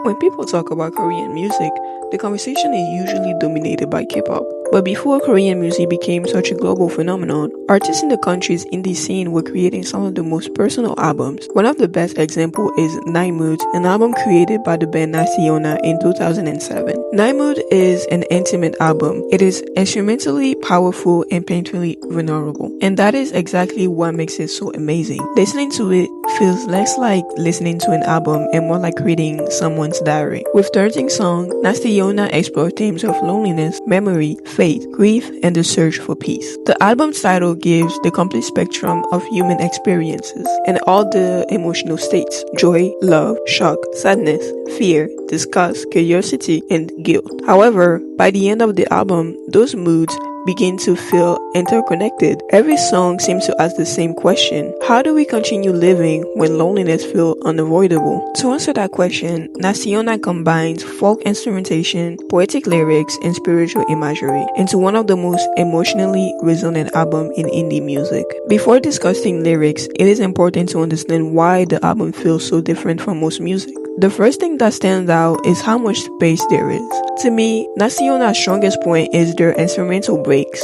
When people talk about Korean music, the conversation is usually dominated by K-pop. But before Korean music became such a global phenomenon, artists in the country's indie scene were creating some of the most personal albums. One of the best examples is Nine Moods, an album created by the band Nastyona in 2007. Nine Mood is an intimate album. It is instrumentally powerful and painfully vulnerable. And that is exactly what makes it so amazing. Listening to it feels less like listening to an album and more like reading someone's diary. With 13 songs, Nastyona explores themes of loneliness, memory, faith, grief, and the search for peace. The album's title gives the complete spectrum of human experiences and all the emotional states: joy, love, shock, sadness, fear, disgust, curiosity, and guilt. However, by the end of the album, those moods begin to feel interconnected. Every song seems to ask the same question: how do we continue living when loneliness feels unavoidable? To answer that question, Nastyona combines folk instrumentation, poetic lyrics, and spiritual imagery into one of the most emotionally resonant albums in indie music. Before discussing lyrics, it is important to understand why the album feels so different from most music. The first thing that stands out is how much space there is. To me, Nastiona's strongest point is their instrumental breaks.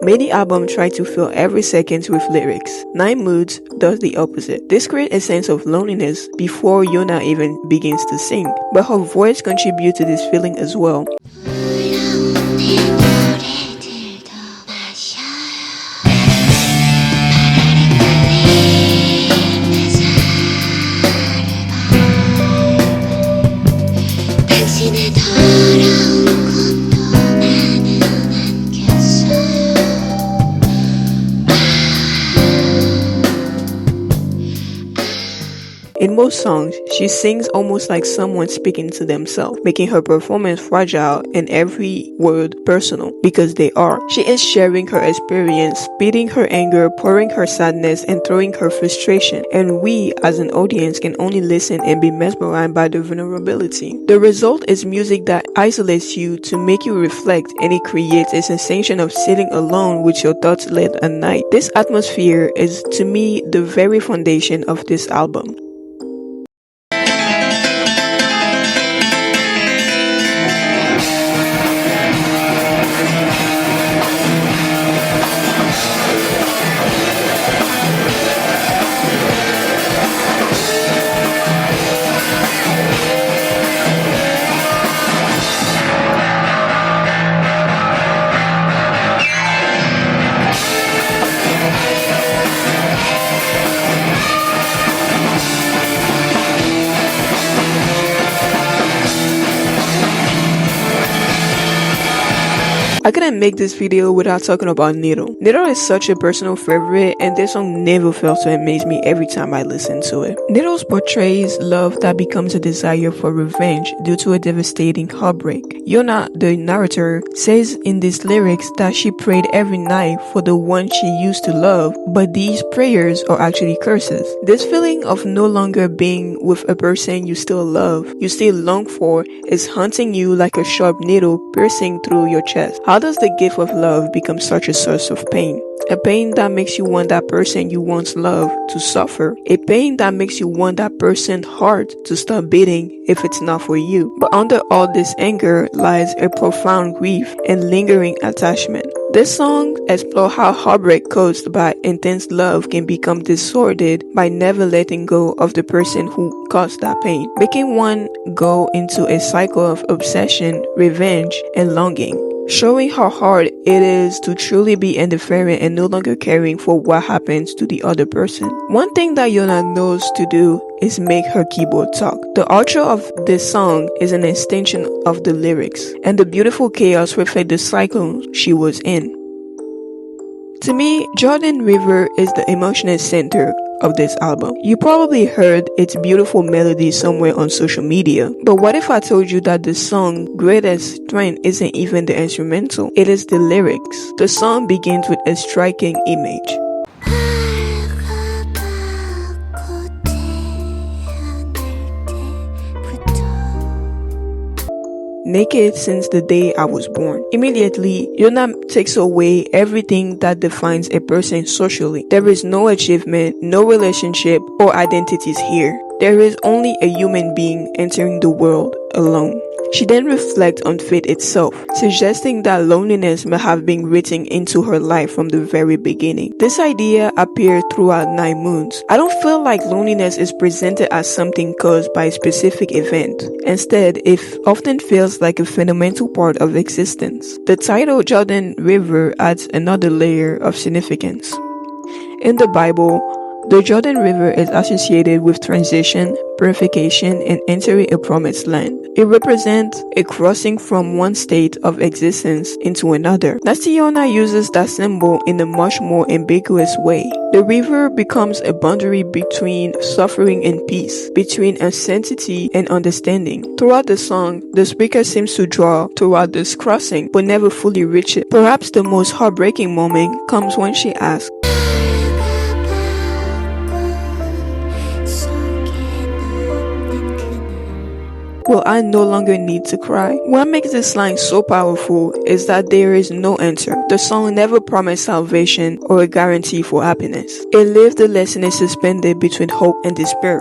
Many albums try to fill every second with lyrics. Nine Moods does the opposite. This creates a sense of loneliness before Yona even begins to sing, but her voice contributes to this feeling as well. In most songs, she sings almost like someone speaking to themselves, making her performance fragile and every word personal, because they are. She is sharing her experience, spitting her anger, pouring her sadness, and throwing her frustration, and we, as an audience, can only listen and be mesmerized by the vulnerability. The result is music that isolates you to make you reflect, and it creates a sensation of sitting alone with your thoughts late at night. This atmosphere is, to me, the very foundation of this album. I couldn't make this video without talking about Needle. Needle is such a personal favorite, and this song never fails to amaze me every time I listen to it. Needle portrays love that becomes a desire for revenge due to a devastating heartbreak. Yona, the narrator, says in these lyrics that she prayed every night for the one she used to love, but these prayers are actually curses. This feeling of no longer being with a person you still love, you still long for, is haunting you like a sharp needle piercing through your chest. How does the gift of love become such a source of pain? A pain that makes you want that person you once loved to suffer. A pain that makes you want that person's heart to stop beating if it's not for you. But under all this anger lies a profound grief and lingering attachment. This song explores how heartbreak caused by intense love can become distorted by never letting go of the person who caused that pain, making one go into a cycle of obsession, revenge, and longing. Showing how hard it is to truly be indifferent and no longer caring for what happens to the other person. One thing that Yona knows to do is make her keyboard talk. The outro of this song is an extension of the lyrics, and the beautiful chaos reflects the cycle she was in. To me, Jordan River is the emotional center of this album. You probably heard its beautiful melody somewhere on social media, but what if I told you that the song's greatest strength isn't even the instrumental, it is the lyrics. The song begins with a striking image. Naked since the day I was born. Immediately, Yona takes away everything that defines a person socially. There is no achievement, no relationship, or identities here. There is only a human being entering the world alone. She then reflects on fate itself, suggesting that loneliness may have been written into her life from the very beginning. This idea appeared throughout 9 moons. I don't feel like loneliness is presented as something caused by a specific event. Instead, it often feels like a fundamental part of existence. The title Jordan River adds another layer of significance. In the Bible, the Jordan River is associated with transition, purification, and entering a promised land. It represents a crossing from one state of existence into another. Nastyona uses that symbol in a much more ambiguous way. The river becomes a boundary between suffering and peace, between uncertainty and understanding. Throughout the song, the speaker seems to draw toward this crossing, but never fully reach it. Perhaps the most heartbreaking moment comes when she asks, "Will I no longer need to cry?" What makes this line so powerful is that there is no answer. The song never promised salvation or a guarantee for happiness. It leaves the listener suspended between hope and despair.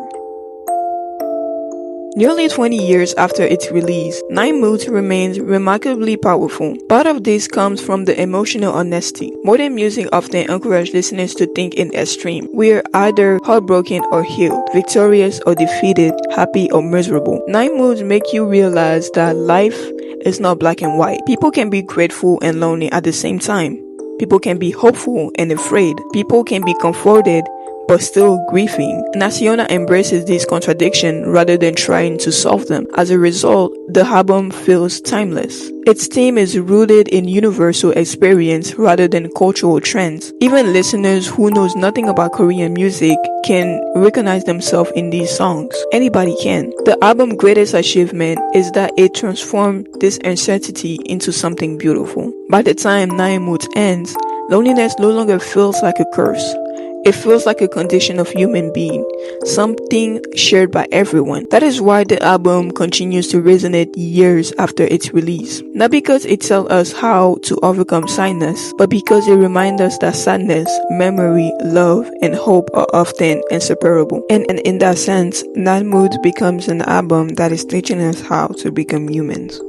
Nearly 20 years after its release, 9 Moods remains remarkably powerful. Part of this comes from the emotional honesty. Modern music often encourages listeners to think in extreme. We are either heartbroken or healed, victorious or defeated, happy or miserable. 9 Moods make you realize that life is not black and white. People can be grateful and lonely at the same time. People can be hopeful and afraid. People can be comforted but still grieving. Nastyona embraces this contradiction rather than trying to solve them. As a result, the album feels timeless. Its theme is rooted in universal experience rather than cultural trends. Even listeners who knows nothing about Korean music can recognize themselves in these songs. Anybody can. The album's greatest achievement is that it transformed this uncertainty into something beautiful. By the time 9 Moods ends, loneliness no longer feels like a curse. It feels like a condition of human being, something shared by everyone. That is why the album continues to resonate years after its release. Not because it tells us how to overcome sadness, but because it reminds us that sadness, memory, love, and hope are often inseparable. And in that sense, 9 Moods becomes an album that is teaching us how to become humans.